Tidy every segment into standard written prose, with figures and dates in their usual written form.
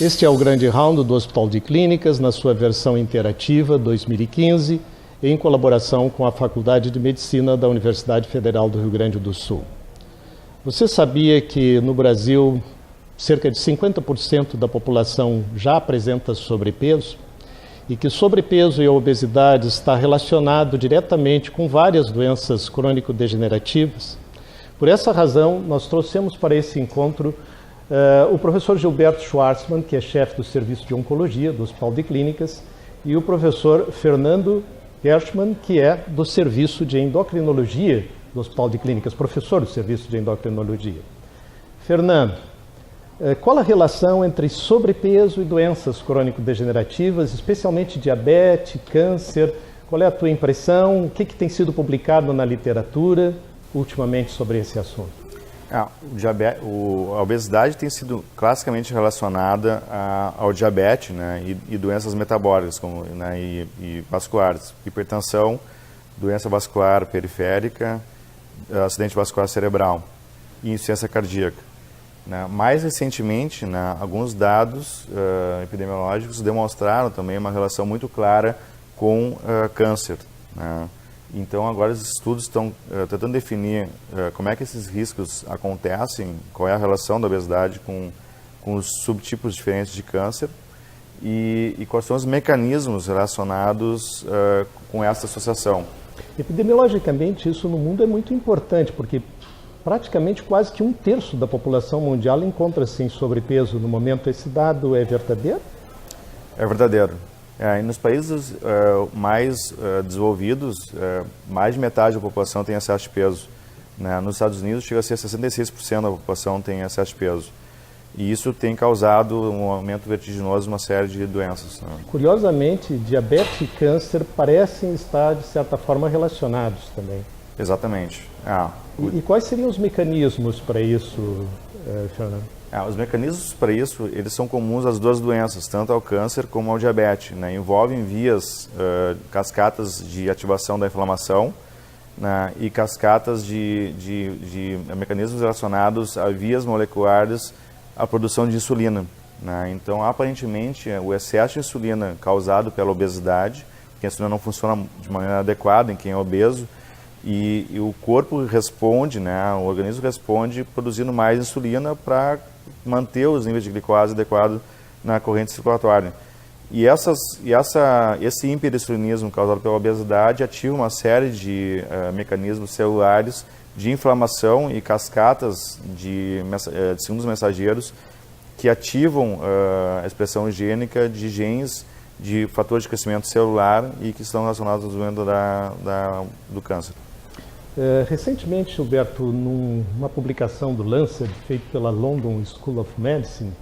Este é o grande round do Hospital de Clínicas, na sua versão interativa 2015, em colaboração com a Faculdade de Medicina da Universidade Federal do Rio Grande do Sul. Você sabia que no Brasil cerca de 50% da população já apresenta sobrepeso? E que sobrepeso e a obesidade está relacionado diretamente com várias doenças crônico-degenerativas? Por essa razão, nós trouxemos para esse encontro o professor Gilberto Schwartzman, que é chefe do Serviço de Oncologia do Hospital de Clínicas, e o professor Fernando Gershman, que é do Serviço de Endocrinologia do Hospital de Clínicas, professor do Serviço de Endocrinologia. Fernando, qual a relação entre sobrepeso e doenças crônico-degenerativas, especialmente diabetes, câncer? Qual é a tua impressão? O que tem sido publicado na literatura ultimamente sobre esse assunto? A obesidade tem sido classicamente relacionada ao diabetes, né, e doenças metabólicas como, né, e vasculares, hipertensão, doença vascular periférica, acidente vascular cerebral e insuficiência cardíaca. Né. Mais recentemente, né, alguns dados epidemiológicos demonstraram também uma relação muito clara com câncer. Né. Então, agora os estudos estão tentando definir como é que esses riscos acontecem, qual é a relação da obesidade com os subtipos diferentes de câncer e quais são os mecanismos relacionados com essa associação. Epidemiologicamente, isso no mundo é muito importante, porque praticamente quase que 1/3 da população mundial encontra-se em sobrepeso no momento. Esse dado é verdadeiro? É verdadeiro. E nos países mais desenvolvidos, mais de metade da população tem excesso de peso. Né? Nos Estados Unidos, chega a ser 66% da população tem excesso de peso. E isso tem causado um aumento vertiginoso de uma série de doenças. Né? Curiosamente, diabetes e câncer parecem estar, de certa forma, relacionados também. Exatamente. E quais seriam os mecanismos para isso, Fernando? Os mecanismos para isso, eles são comuns às duas doenças, tanto ao câncer como ao diabetes. Né? Envolvem vias, cascatas de ativação da inflamação, né? E cascatas de mecanismos relacionados a vias moleculares à produção de insulina. Né? Então, aparentemente, o excesso de insulina causado pela obesidade, porque a insulina não funciona de maneira adequada em quem é obeso, e o corpo responde, né? O organismo responde produzindo mais insulina para manter os níveis de glicose adequados na corrente circulatória. E esse hiperestalinismo causado pela obesidade ativa uma série de mecanismos celulares de inflamação e cascatas de segundos mensageiros que ativam a expressão gênica de genes de fatores de crescimento celular e que estão relacionados ao desenvolvimento do câncer. Recentemente, Gilberto, numa publicação do Lancet, feita pela London School of Medicine,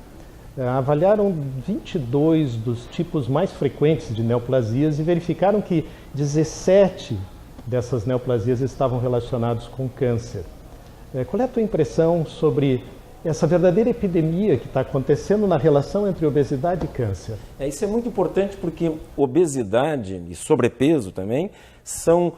avaliaram 22 dos tipos mais frequentes de neoplasias e verificaram que 17 dessas neoplasias estavam relacionadas com câncer. Qual é a tua impressão sobre essa verdadeira epidemia que está acontecendo na relação entre obesidade e câncer? Isso é muito importante porque obesidade e sobrepeso também são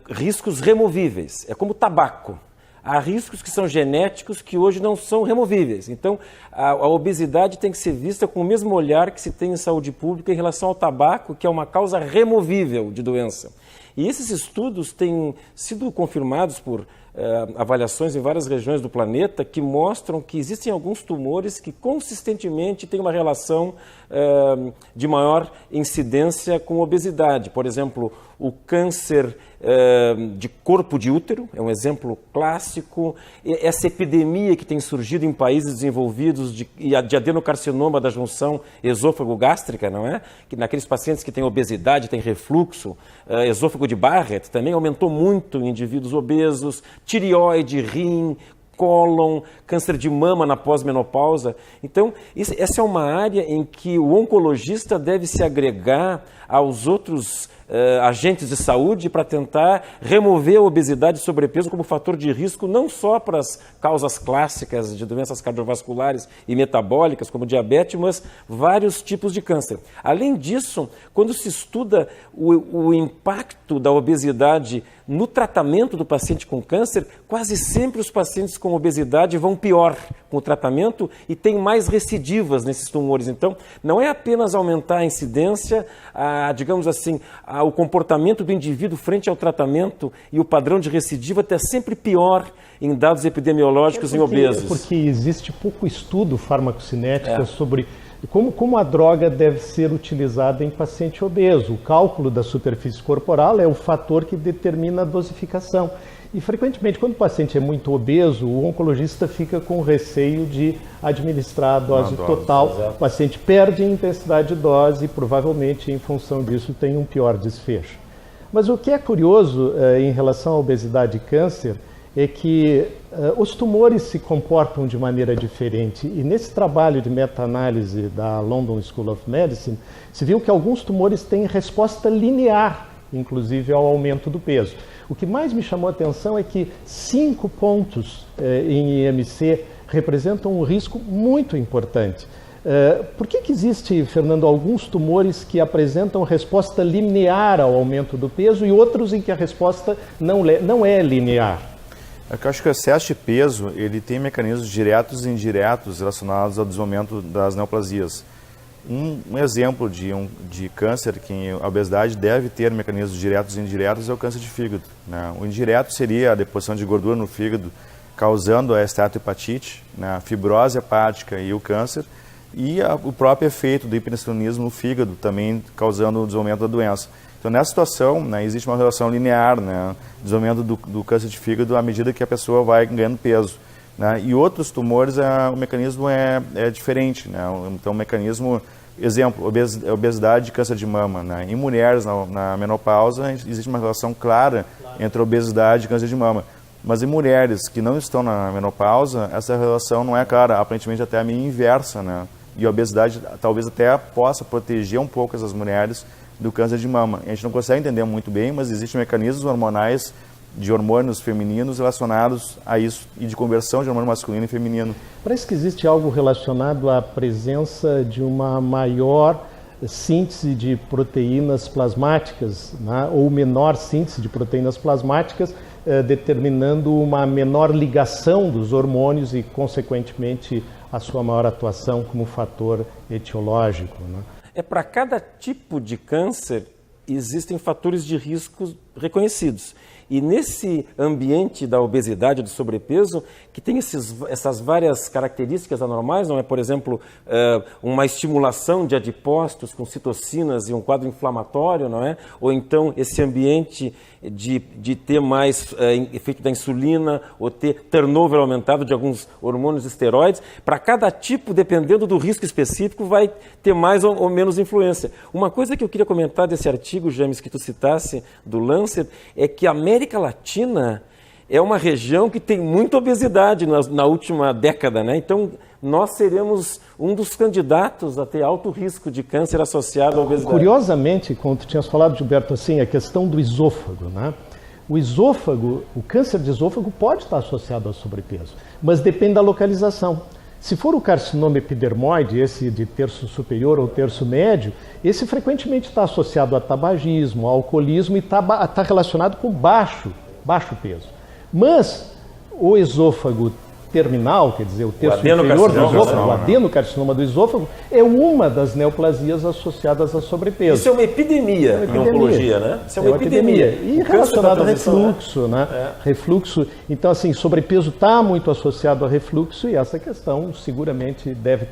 riscos removíveis. É como tabaco. Há riscos que são genéticos que hoje não são removíveis. Então, a obesidade tem que ser vista com o mesmo olhar que se tem em saúde pública em relação ao tabaco, que é uma causa removível de doença. E esses estudos têm sido confirmados por avaliações em várias regiões do planeta que mostram que existem alguns tumores que consistentemente têm uma relação de maior incidência com obesidade. Por exemplo, o câncer de corpo de útero é um exemplo clássico. Essa epidemia que tem surgido em países desenvolvidos de adenocarcinoma da junção esôfago-gástrica, não é? Que naqueles pacientes que têm obesidade, têm refluxo, esôfago de Barrett também aumentou muito em indivíduos obesos, tireoide, rim, cólon, câncer de mama na pós-menopausa. Então, essa é uma área em que o oncologista deve se agregar aos outros agentes de saúde para tentar remover a obesidade e sobrepeso como fator de risco não só para as causas clássicas de doenças cardiovasculares e metabólicas, como diabetes, mas vários tipos de câncer. Além disso, quando se estuda o impacto da obesidade no tratamento do paciente com câncer, quase sempre os pacientes com obesidade vão pior com o tratamento e têm mais recidivas nesses tumores. Então, não é apenas aumentar a incidência, digamos assim, o comportamento do indivíduo frente ao tratamento e o padrão de recidiva está sempre pior em dados epidemiológicos em obesos. Porque existe pouco estudo farmacocinético sobre como a droga deve ser utilizada em paciente obeso. O cálculo da superfície corporal é o fator que determina a dosificação. E, frequentemente, quando o paciente é muito obeso, o oncologista fica com receio de administrar a dose total. Exato. O paciente perde a intensidade de dose e, provavelmente, em função disso, tem um pior desfecho. Mas o que é curioso em relação à obesidade e câncer é que os tumores se comportam de maneira diferente. E nesse trabalho de meta-análise da London School of Medicine, se viu que alguns tumores têm resposta linear, inclusive ao aumento do peso. O que mais me chamou a atenção é que 5 pontos em IMC representam um risco muito importante. Por que existe, Fernando, alguns tumores que apresentam resposta linear ao aumento do peso e outros em que a resposta não é linear? Eu acho que o excesso de peso ele tem mecanismos diretos e indiretos relacionados ao desenvolvimento das neoplasias. Um exemplo de câncer que a obesidade deve ter mecanismos diretos e indiretos é o câncer de fígado, né? O indireto seria a deposição de gordura no fígado, causando a esteatohepatite, né? A fibrose hepática e o câncer, e o próprio efeito do hiperinsulinismo no fígado, também causando o desenvolvimento da doença. Então, nessa situação, né, existe uma relação linear, né, desenvolvimento do câncer de fígado à medida que a pessoa vai ganhando peso, né? E outros tumores, o mecanismo é diferente, né? Então, o mecanismo, exemplo, obesidade e câncer de mama, né? Em mulheres na menopausa, existe uma relação clara entre obesidade e câncer de mama. Mas em mulheres que não estão na menopausa, essa relação não é clara, aparentemente até a meio inversa, né? E a obesidade talvez até possa proteger um pouco essas mulheres do câncer de mama. A gente não consegue entender muito bem, mas existem mecanismos hormonais de hormônios femininos relacionados a isso e de conversão de hormônio masculino e feminino. Parece que existe algo relacionado à presença de uma maior síntese de proteínas plasmáticas, né? Ou menor síntese de proteínas plasmáticas, determinando uma menor ligação dos hormônios e, consequentemente, a sua maior atuação como fator etiológico, né? Para cada tipo de câncer, existem fatores de risco reconhecidos. E nesse ambiente da obesidade e do sobrepeso, que tem essas várias características anormais, não é? Por exemplo, uma estimulação de adipócitos com citocinas e um quadro inflamatório, não é? Ou então esse ambiente de ter mais efeito da insulina, ou ter turnover aumentado de alguns hormônios esteroides. Para cada tipo, dependendo do risco específico, vai ter mais ou menos influência. Uma coisa que eu queria comentar desse artigo, James, que tu citasse, do Lancet, é que a América Latina é uma região que tem muita obesidade na última década, né? Então, nós seremos um dos candidatos a ter alto risco de câncer associado à obesidade. Curiosamente, como tu tinhas falado, Gilberto, assim, a questão do esôfago, né? O câncer de esôfago pode estar associado ao sobrepeso, mas depende da localização. Se for o carcinoma epidermoide, esse de terço superior ou terço médio, esse frequentemente está associado a tabagismo, a alcoolismo e está relacionado com baixo peso. Mas o esôfago terminal, quer dizer, o terço inferior do esôfago, o adenocarcinoma do esôfago, é uma das neoplasias associadas a sobrepeso. Isso é uma epidemia em oncologia, né? Isso é uma epidemia. E relacionado a refluxo, né? Refluxo. Então, assim, sobrepeso está muito associado a refluxo e essa questão seguramente deve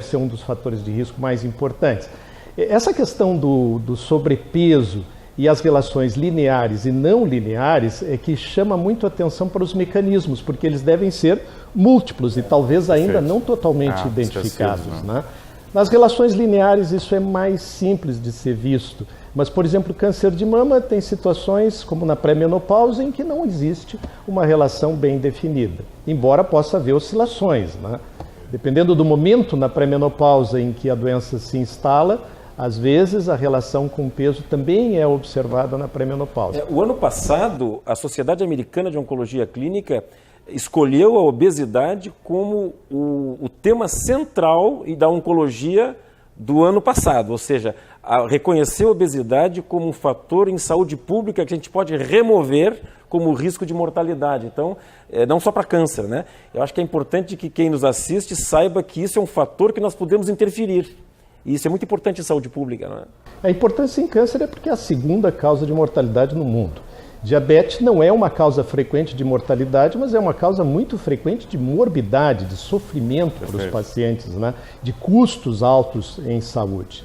ser um dos fatores de risco mais importantes. Essa questão do sobrepeso e as relações lineares e não lineares é que chama muito atenção para os mecanismos, porque eles devem ser múltiplos e talvez ainda não totalmente identificados, né? Nas relações lineares isso é mais simples de ser visto, mas, por exemplo, o câncer de mama tem situações, como na pré-menopausa, em que não existe uma relação bem definida, embora possa haver oscilações, né? Dependendo do momento na pré-menopausa em que a doença se instala, Às vezes, a relação com o peso também é observada na pré-menopausa. O ano passado, a Sociedade Americana de Oncologia Clínica escolheu a obesidade como o tema central da oncologia do ano passado, ou seja, reconhecer a obesidade como um fator em saúde pública que a gente pode remover como risco de mortalidade. Então, não só para câncer, né? Eu acho que é importante que quem nos assiste saiba que isso é um fator que nós podemos interferir. E isso é muito importante em saúde pública, não é? A importância em câncer é porque é a segunda causa de mortalidade no mundo. Diabetes não é uma causa frequente de mortalidade, mas é uma causa muito frequente de morbidade, de sofrimento para os pacientes, né? De custos altos em saúde.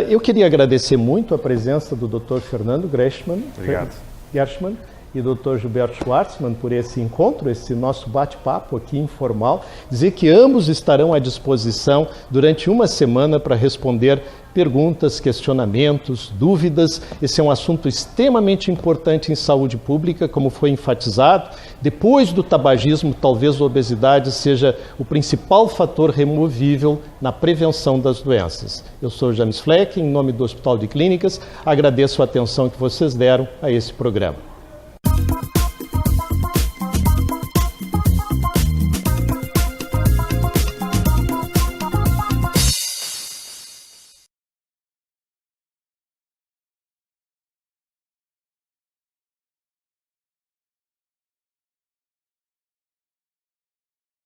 Eu queria agradecer muito a presença do Dr. Fernando Gershman e Dr. Gilberto Schwartzman por esse encontro, esse nosso bate-papo aqui informal. Dizer que ambos estarão à disposição durante uma semana para responder perguntas, questionamentos, dúvidas. Esse é um assunto extremamente importante em saúde pública, como foi enfatizado. Depois do tabagismo, talvez a obesidade seja o principal fator removível na prevenção das doenças. Eu sou James Fleck, em nome do Hospital de Clínicas, agradeço a atenção que vocês deram a esse programa.